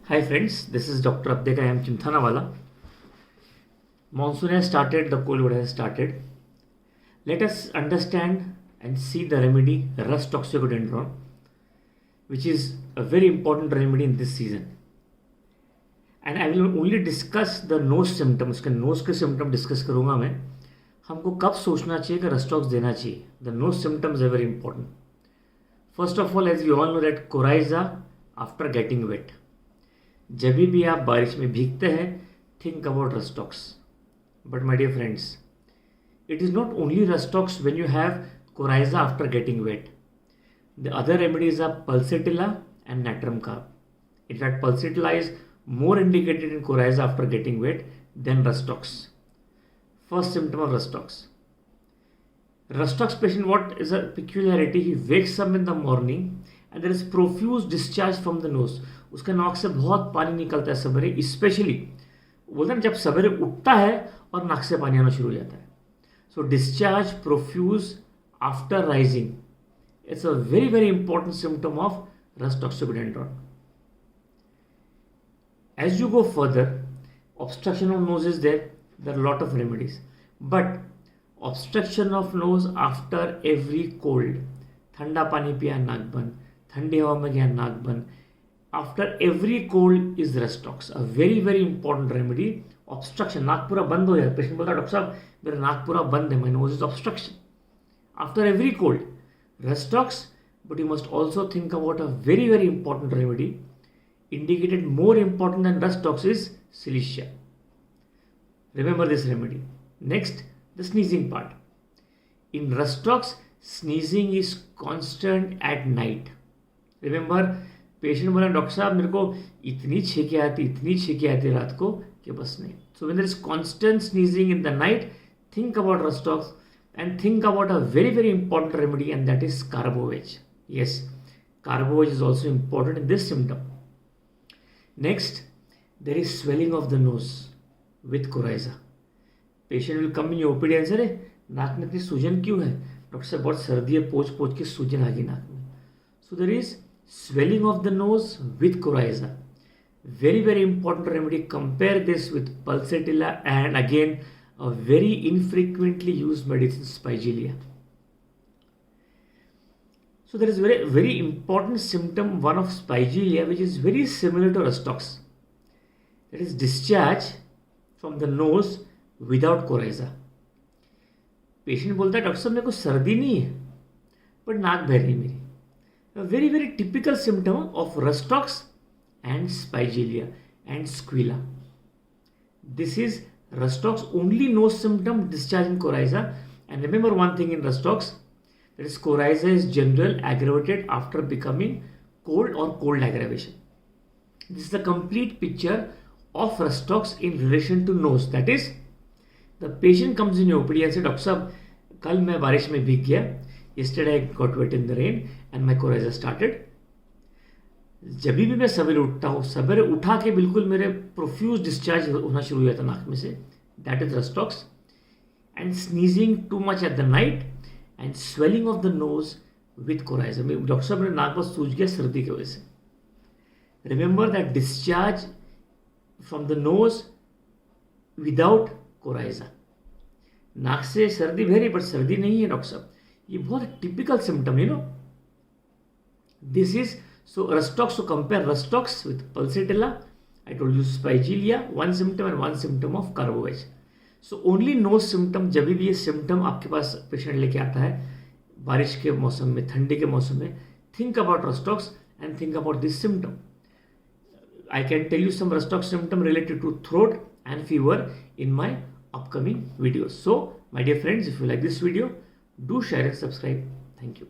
Hi friends, this is Dr. Abdequaem Chimthanawala. Monsoon has started, the cold weather has started. Let us understand and see the remedy RHUS TOX, which is a very important remedy in this season. And I will only discuss the nose symptoms. उसके nose के symptom discuss करूँगा मैं. हमको कब सोचना चाहिए कि RHUS TOX देना चाहिए. The nose symptoms are very important. First of all, as we all know that coryza after getting wet. जब भी आप बारिश में भीगते हैं, think about RHUS TOX. But my dear friends, it is not only RHUS TOX when you have coryza after getting wet. The other remedies are pulsatilla and natrum carb. In fact, pulsatilla is more indicated in coryza after getting wet than RHUS TOX. First symptom of RHUS TOX. RHUS TOX patient, what is a peculiarity? He wakes up in the morning and there is profuse discharge from the nose. उसके नाक से बहुत पानी निकलता है सवेरे, specially बोलते हैं जब सवेरे उठता है और नाक से पानी आना शुरू हो जाता है. So discharge profuse after rising, it's a very very important symptom of RHUS TOX. As you go further, obstruction of nose is there. There are a lot of remedies, but obstruction of nose after every cold, ठंडा पानी पिया नाक बंद, ठंडी हवा में गया नाक बंद, after every cold is RHUS TOX, a very very important remedy. Obstruction, नाक पूरा बंद हो जाए, पेशेंट बोलता है डॉक्टर साहब मेरा नाक पूरा बंद है, my nose is obstruction. After every cold, RHUS TOX, but you must also think about a very very important remedy, indicated more important than RHUS TOX, is silicea. Remember this remedy. Next, the sneezing part. In RHUS TOX, sneezing is constant at night. Remember, patient बोला doctor साहब मेरे को इतनी छींकें आती रात को कि बस नहीं. So when there is constant sneezing in the night, think about RHUS TOX and think about a very very important remedy, and that is carbovage. Yes, carbovage is also important in this symptom. Next, there is swelling of the nose with coryza. Patient will come in your OPD and say, अरे नाक में इतनी सूजन क्यों है? Doctor साहब बहुत सर्दी है, पोंछ के सूजन आ गई नाक में. So there is swelling of the nose with coryza. Very very important remedy. Compare this with pulsatilla and again a very infrequently used medicine, spigelia. So there is very very important symptom, one of spigelia, which is very similar to RHUS TOX. That is discharge from the nose without coryza. Patient बोलता है doctor साहब मेरे को सर्दी नहीं है पर नाक बह रही है मेरी. A very very typical symptom of RHUS TOX and spigelia and squilla. This is RHUS TOX only nose symptom, discharge in coryza. And remember one thing in RHUS TOX, that is coryza is general aggravated after becoming cold or cold aggravation. This is the complete picture of RHUS TOX in relation to nose. That is, the patient comes in your OPD and says, doctor साहब कल मैं बारिश में भीग गया, yesterday I got wet in the rain and my coryza started. जब भी मैं सवेरे उठता हूँ, सवेरे उठा के बिल्कुल मेरे प्रोफ्यूज डिस्चार्ज होना शुरू हो जाता नाक में से, that is RHUS TOX. And sneezing too much at the night and swelling of the nose with coryza. Doctor साहब मेरे नाक बस सूज गया सर्दी की वजह से. Remember that discharge from the nose without coryza. नाक से सर्दी बह रही पर सर्दी नहीं है डॉक्टर साहब. ये बहुत typical symptom, you know. This is so RHUS TOX. So compare RHUS TOX with pulsatilla. I told you spigelia, one symptom and one symptom of carbovage. So only nose symptom, जब भी ये symptom आपके पास patient लेके आता है बारिश के मौसम में, ठंडी के मौसम में, think about RHUS TOX and think about this symptom. I can tell you some RHUS TOX symptom related to throat and fever in my upcoming videos. So my dear friends, if you like this video, do share and subscribe. Thank you.